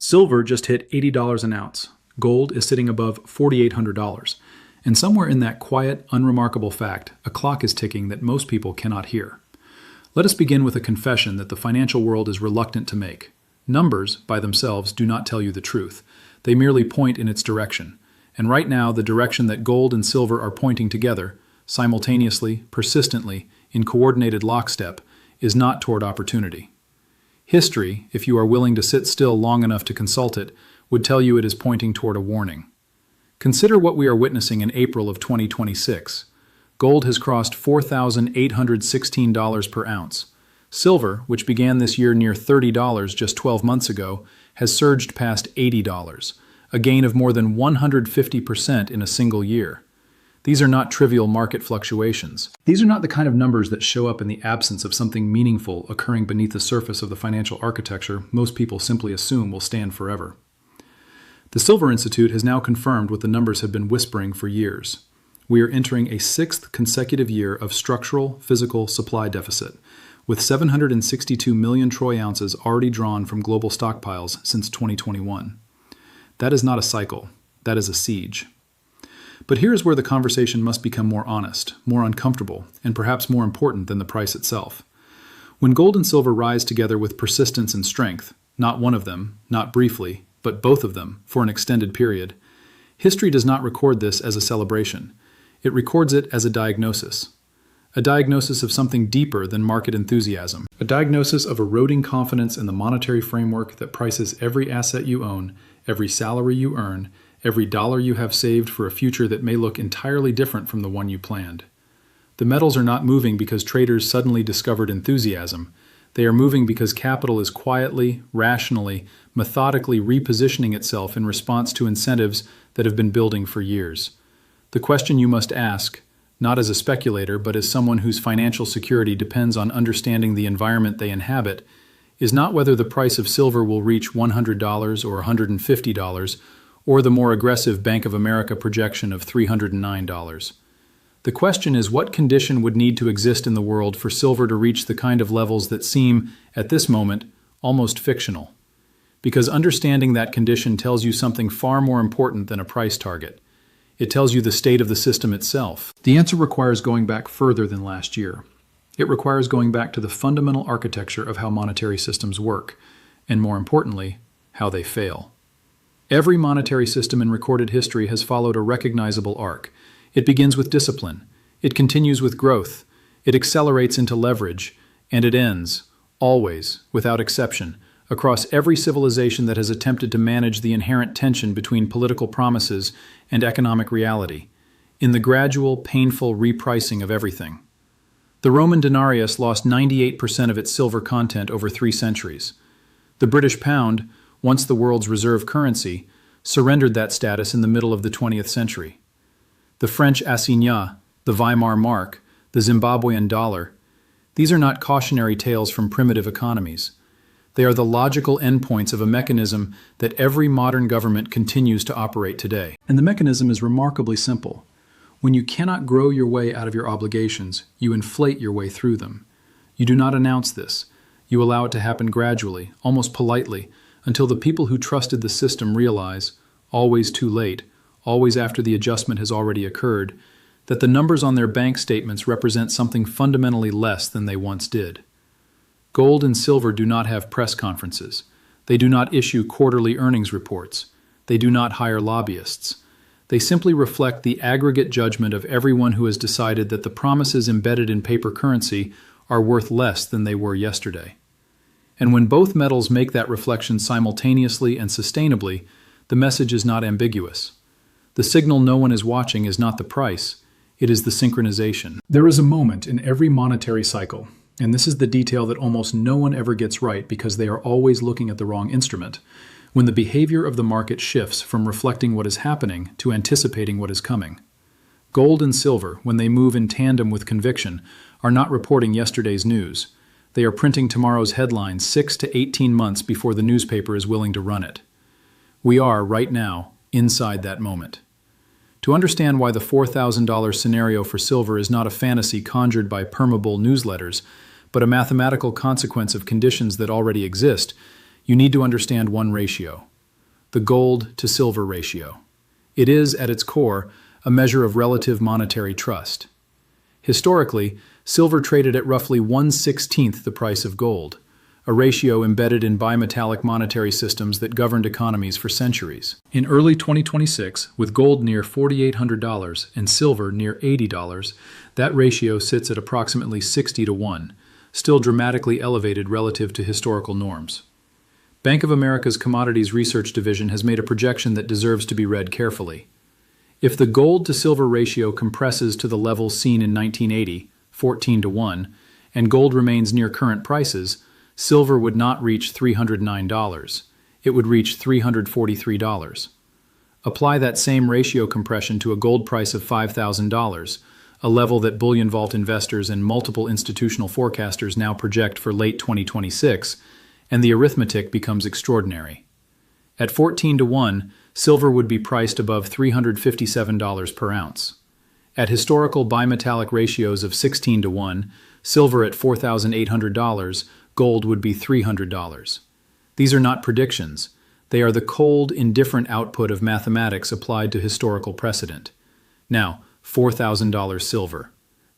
Silver just hit $80 an ounce. Gold is sitting above $4,800. And somewhere in that quiet, unremarkable fact, a clock is ticking that most people cannot hear. Let us begin with a confession that the financial world is reluctant to make. Numbers, by themselves, do not tell you the truth. They merely point in its direction. And right now, the direction that gold and silver are pointing together, simultaneously, persistently, in coordinated lockstep, is not toward opportunity. History, if you are willing to sit still long enough to consult it, would tell you it is pointing toward a warning. Consider what we are witnessing in April of 2026. Gold has crossed $4,816 per ounce. Silver, which began this year near $30 just 12 months ago, has surged past $80, a gain of more than 150% in a single year. These are not trivial market fluctuations. These are not the kind of numbers that show up in the absence of something meaningful occurring beneath the surface of the financial architecture most people simply assume will stand forever. The Silver Institute has now confirmed what the numbers have been whispering for years. We are entering a sixth consecutive year of structural physical supply deficit, with 762 million troy ounces already drawn from global stockpiles since 2021. That is not a cycle, that is a siege. But here is where the conversation must become more honest, more uncomfortable, and perhaps more important than the price itself. When gold and silver rise together with persistence and strength, not one of them, not briefly, but both of them, for an extended period, history does not record this as a celebration. It records it as a diagnosis of something deeper than market enthusiasm, a diagnosis of eroding confidence in the monetary framework that prices every asset you own, every salary you earn, every dollar you have saved for a future that may look entirely different from the one you planned. The metals are not moving because traders suddenly discovered enthusiasm. They are moving because capital is quietly, rationally, methodically repositioning itself in response to incentives that have been building for years. The question you must ask, not as a speculator but as someone whose financial security depends on understanding the environment they inhabit, is not whether the price of silver will reach $100 or $150 or the more aggressive Bank of America projection of $309. The question is what condition would need to exist in the world for silver to reach the kind of levels that seem, at this moment, almost fictional. Because understanding that condition tells you something far more important than a price target. It tells you the state of the system itself. The answer requires going back further than last year. It requires going back to the fundamental architecture of how monetary systems work, and more importantly, how they fail. Every monetary system in recorded history has followed a recognizable arc. It begins with discipline. It continues with growth. It accelerates into leverage. And it ends, always, without exception, across every civilization that has attempted to manage the inherent tension between political promises and economic reality, in the gradual, painful repricing of everything. The Roman denarius lost 98% of its silver content over 3 centuries. The British pound, once the world's reserve currency, surrendered that status in the middle of the 20th century. The French assignat, the Weimar mark, the Zimbabwean dollar, these are not cautionary tales from primitive economies. They are the logical endpoints of a mechanism that every modern government continues to operate today. And the mechanism is remarkably simple. When you cannot grow your way out of your obligations, you inflate your way through them. You do not announce this. You allow it to happen gradually, almost politely, until the people who trusted the system realize, always too late, always after the adjustment has already occurred, that the numbers on their bank statements represent something fundamentally less than they once did. Gold and silver do not have press conferences. They do not issue quarterly earnings reports. They do not hire lobbyists. They simply reflect the aggregate judgment of everyone who has decided that the promises embedded in paper currency are worth less than they were yesterday. And when both metals make that reflection simultaneously and sustainably, the message is not ambiguous. The signal no one is watching is not the price, it is the synchronization. There is a moment in every monetary cycle, and this is the detail that almost no one ever gets right because they are always looking at the wrong instrument, when the behavior of the market shifts from reflecting what is happening to anticipating what is coming. Gold and silver, when they move in tandem with conviction, are not reporting yesterday's news. They are printing tomorrow's headlines 6 to 18 months before the newspaper is willing to run it. We are, right now, inside that moment. To understand why the $4,000 scenario for silver is not a fantasy conjured by permeable newsletters, but a mathematical consequence of conditions that already exist, you need to understand one ratio: the gold to silver ratio. It is, at its core, a measure of relative monetary trust. Historically, silver traded at roughly 1/16 the price of gold, a ratio embedded in bimetallic monetary systems that governed economies for centuries. In early 2026, with gold near $4,800 and silver near $80, that ratio sits at approximately 60 to 1, still dramatically elevated relative to historical norms. Bank of America's Commodities Research Division has made a projection that deserves to be read carefully. If the gold to silver ratio compresses to the levels seen in 1980, 14 to 1, and gold remains near current prices, silver would not reach $309. It would reach $343. Apply that same ratio compression to a gold price of $5,000, a level that bullion vault investors and multiple institutional forecasters now project for late 2026, and the arithmetic becomes extraordinary. At 14 to 1, silver would be priced above $357 per ounce. At historical bimetallic ratios of 16 to 1, silver at $4,800, gold would be $300. These are not predictions. They are the cold, indifferent output of mathematics applied to historical precedent. Now, $4,000 silver.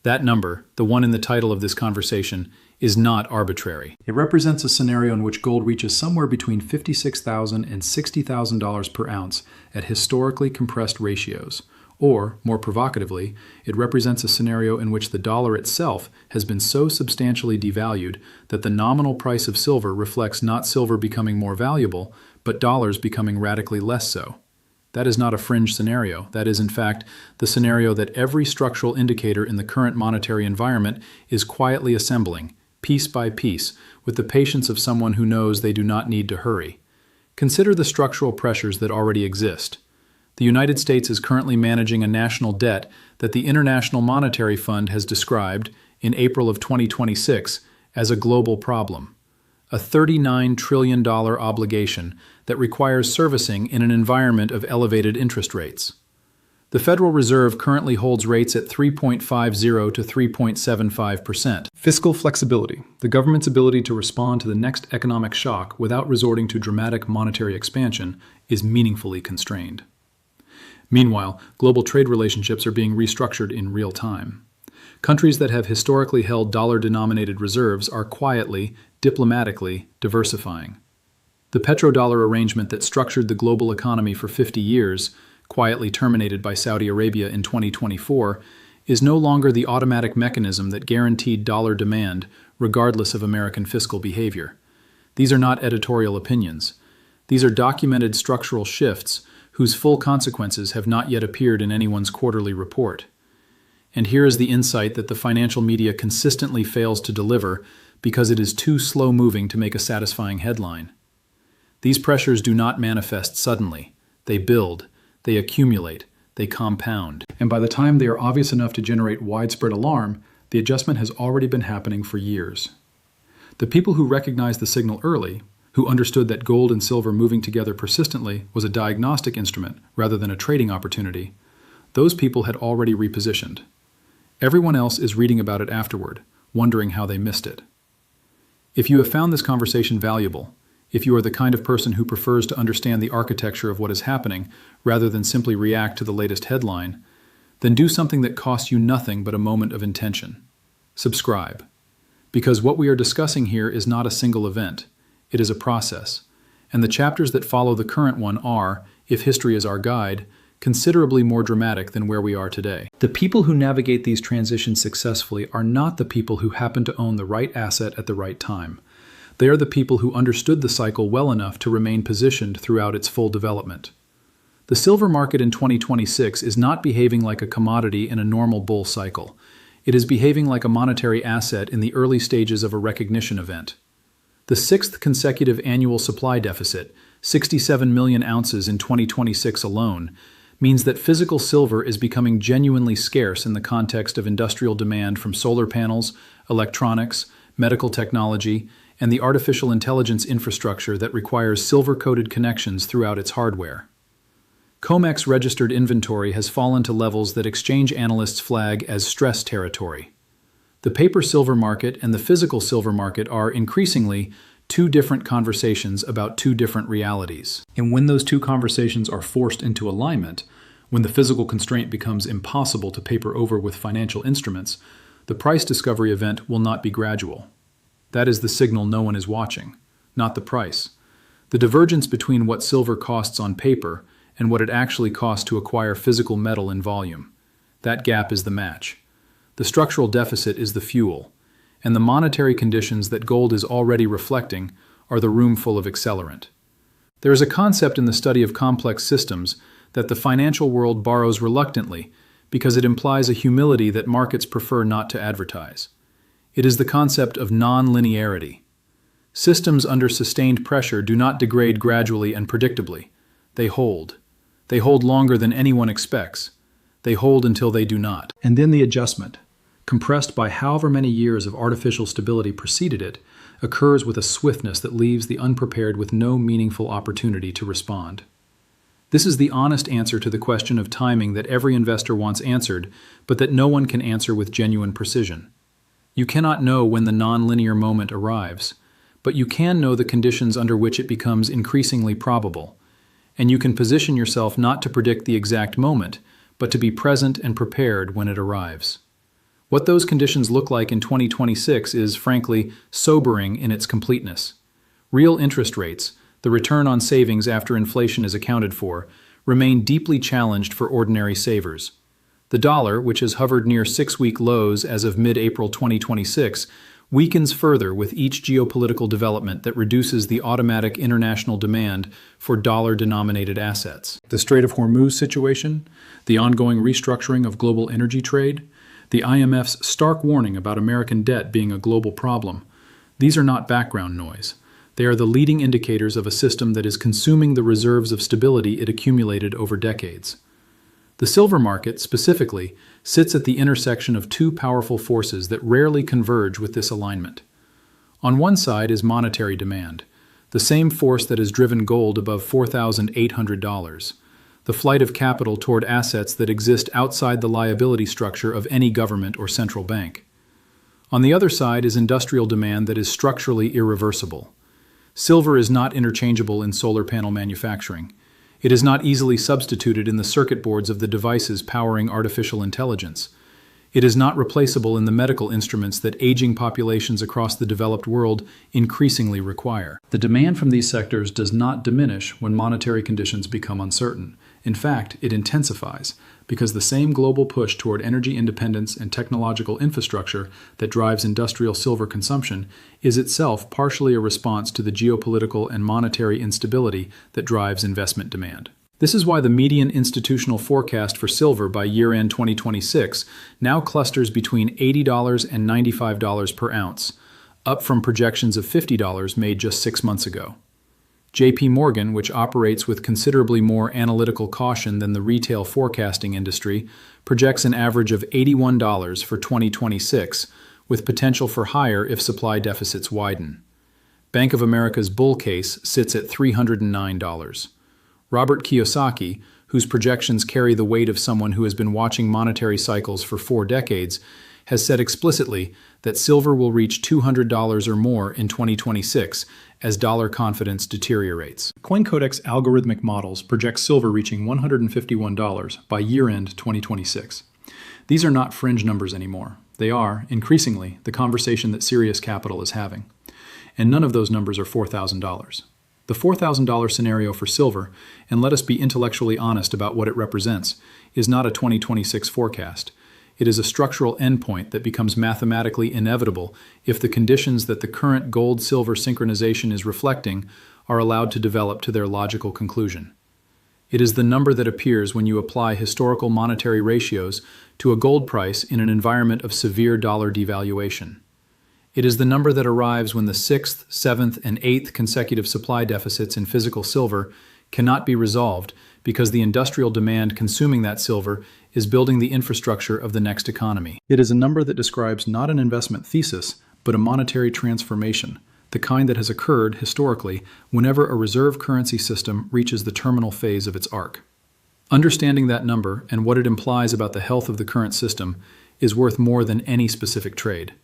That number, the one in the title of this conversation, is not arbitrary. It represents a scenario in which gold reaches somewhere between $56,000 and $60,000 per ounce at historically compressed ratios. Or, more provocatively, it represents a scenario in which the dollar itself has been so substantially devalued that the nominal price of silver reflects not silver becoming more valuable, but dollars becoming radically less so. That is not a fringe scenario. That is, in fact, the scenario that every structural indicator in the current monetary environment is quietly assembling, piece by piece, with the patience of someone who knows they do not need to hurry. Consider the structural pressures that already exist. The United States is currently managing a national debt that the International Monetary Fund has described, in April of 2026, as a global problem. A $39 trillion obligation that requires servicing in an environment of elevated interest rates. The Federal Reserve currently holds rates at 3.50 to 3.75%. Fiscal flexibility, the government's ability to respond to the next economic shock without resorting to dramatic monetary expansion, is meaningfully constrained. Meanwhile, global trade relationships are being restructured in real time. Countries that have historically held dollar-denominated reserves are quietly, diplomatically, diversifying. The petrodollar arrangement that structured the global economy for 50 years, quietly terminated by Saudi Arabia in 2024, is no longer the automatic mechanism that guaranteed dollar demand regardless of American fiscal behavior. These are not editorial opinions. These are documented structural shifts whose full consequences have not yet appeared in anyone's quarterly report. And here is the insight that the financial media consistently fails to deliver because it is too slow-moving to make a satisfying headline. These pressures do not manifest suddenly. They build, they accumulate, they compound. And by the time they are obvious enough to generate widespread alarm, the adjustment has already been happening for years. The people who recognized the signal early, who understood that gold and silver moving together persistently was a diagnostic instrument rather than a trading opportunity, those people had already repositioned. Everyone else is reading about it afterward, wondering how they missed it. If you have found this conversation valuable, if you are the kind of person who prefers to understand the architecture of what is happening rather than simply react to the latest headline, then do something that costs you nothing but a moment of intention. Subscribe. Because what we are discussing here is not a single event. It is a process, and the chapters that follow the current one are, if history is our guide, considerably more dramatic than where we are today. The people who navigate these transitions successfully are not the people who happen to own the right asset at the right time. They are the people who understood the cycle well enough to remain positioned throughout its full development. The silver market in 2026 is not behaving like a commodity in a normal bull cycle. It is behaving like a monetary asset in the early stages of a recognition event. The sixth consecutive annual supply deficit, 67 million ounces in 2026 alone, means that physical silver is becoming genuinely scarce in the context of industrial demand from solar panels, electronics, medical technology, and the artificial intelligence infrastructure that requires silver-coated connections throughout its hardware. COMEX registered inventory has fallen to levels that exchange analysts flag as stress territory. The paper silver market and the physical silver market are, increasingly, two different conversations about two different realities. And when those two conversations are forced into alignment, when the physical constraint becomes impossible to paper over with financial instruments, the price discovery event will not be gradual. That is the signal no one is watching, not the price. The divergence between what silver costs on paper and what it actually costs to acquire physical metal in volume. That gap is the match. The structural deficit is the fuel, and the monetary conditions that gold is already reflecting are the room full of accelerant. There is a concept in the study of complex systems that the financial world borrows reluctantly because it implies a humility that markets prefer not to advertise. It is the concept of non-linearity. Systems under sustained pressure do not degrade gradually and predictably. They hold. They hold longer than anyone expects. They hold until they do not. And then the adjustment, compressed by however many years of artificial stability preceded it, occurs with a swiftness that leaves the unprepared with no meaningful opportunity to respond. This is the honest answer to the question of timing that every investor wants answered, but that no one can answer with genuine precision. You cannot know when the non-linear moment arrives, but you can know the conditions under which it becomes increasingly probable, and you can position yourself not to predict the exact moment, but to be present and prepared when it arrives. What those conditions look like in 2026 is, frankly, sobering in its completeness. Real interest rates, the return on savings after inflation is accounted for, remain deeply challenged for ordinary savers. The dollar, which has hovered near 6-week lows as of mid-April 2026, weakens further with each geopolitical development that reduces the automatic international demand for dollar-denominated assets. The Strait of Hormuz situation, the ongoing restructuring of global energy trade, the IMF's stark warning about American debt being a global problem, these are not background noise. They are the leading indicators of a system that is consuming the reserves of stability it accumulated over decades. The silver market, specifically, sits at the intersection of two powerful forces that rarely converge with this alignment. On one side is monetary demand, the same force that has driven gold above $4,800, the flight of capital toward assets that exist outside the liability structure of any government or central bank. On the other side is industrial demand that is structurally irreversible. Silver is not interchangeable in solar panel manufacturing. It is not easily substituted in the circuit boards of the devices powering artificial intelligence. It is not replaceable in the medical instruments that aging populations across the developed world increasingly require. The demand from these sectors does not diminish when monetary conditions become uncertain. In fact, it intensifies, because the same global push toward energy independence and technological infrastructure that drives industrial silver consumption is itself partially a response to the geopolitical and monetary instability that drives investment demand. This is why the median institutional forecast for silver by year-end 2026 now clusters between $80 and $95 per ounce, up from projections of $50 made just 6 months ago. JP Morgan, which operates with considerably more analytical caution than the retail forecasting industry, projects an average of $81 for 2026, with potential for higher if supply deficits widen. Bank of America's bull case sits at $309. Robert Kiyosaki, whose projections carry the weight of someone who has been watching monetary cycles for 4 decades, has said explicitly that silver will reach $200 or more in 2026 as dollar confidence deteriorates. CoinCodex algorithmic models project silver reaching $151 by year-end 2026. These are not fringe numbers anymore. They are, increasingly, the conversation that serious capital is having. And none of those numbers are $4,000. The $4,000 scenario for silver, and let us be intellectually honest about what it represents, is not a 2026 forecast. It is a structural endpoint that becomes mathematically inevitable if the conditions that the current gold-silver synchronization is reflecting are allowed to develop to their logical conclusion. It is the number that appears when you apply historical monetary ratios to a gold price in an environment of severe dollar devaluation. It is the number that arrives when the 6th, 7th, and 8th consecutive supply deficits in physical silver cannot be resolved because the industrial demand consuming that silver is building the infrastructure of the next economy. It is a number that describes not an investment thesis, but a monetary transformation, the kind that has occurred, historically, whenever a reserve currency system reaches the terminal phase of its arc. Understanding that number and what it implies about the health of the current system is worth more than any specific trade.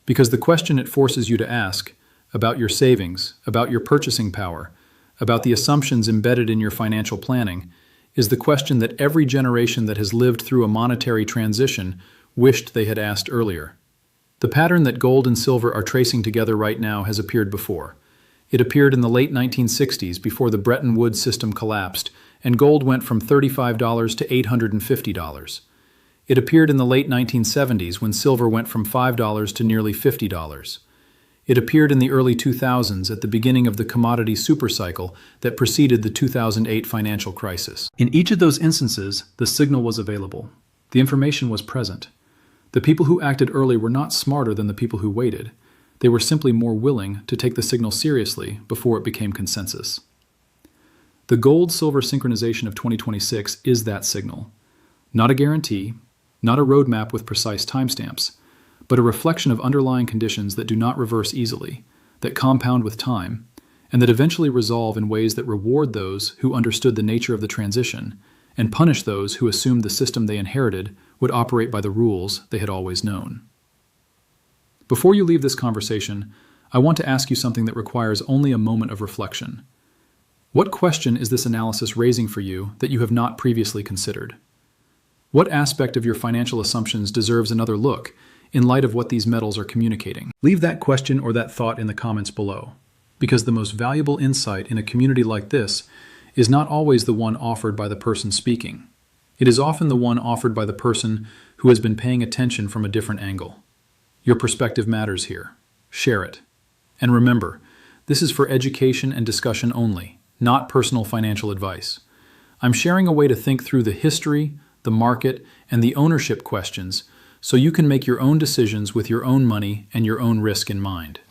Because the question it forces you to ask, about your savings, about your purchasing power, about the assumptions embedded in your financial planning, is the question that every generation that has lived through a monetary transition wished they had asked earlier. The pattern that gold and silver are tracing together right now has appeared before. It appeared in the late 1960s before the Bretton Woods system collapsed, and gold went from $35 to $850. It appeared in the late 1970s when silver went from $5 to nearly $50. It appeared in the early 2000s at the beginning of the commodity supercycle that preceded the 2008 financial crisis. In each of those instances, the signal was available. The information was present. The people who acted early were not smarter than the people who waited. They were simply more willing to take the signal seriously before it became consensus. The gold-silver synchronization of 2026 is that signal. Not a guarantee, not a roadmap with precise timestamps, but a reflection of underlying conditions that do not reverse easily, that compound with time, and that eventually resolve in ways that reward those who understood the nature of the transition and punish those who assumed the system they inherited would operate by the rules they had always known. Before you leave this conversation, I want to ask you something that requires only a moment of reflection. What question is this analysis raising for you that you have not previously considered? What aspect of your financial assumptions deserves another look in light of what these metals are communicating? Leave that question or that thought in the comments below, because the most valuable insight in a community like this is not always the one offered by the person speaking. It is often the one offered by the person who has been paying attention from a different angle. Your perspective matters here. Share it. And remember, this is for education and discussion only, not personal financial advice. I'm sharing a way to think through the history, the market, and the ownership questions so you can make your own decisions with your own money and your own risk in mind.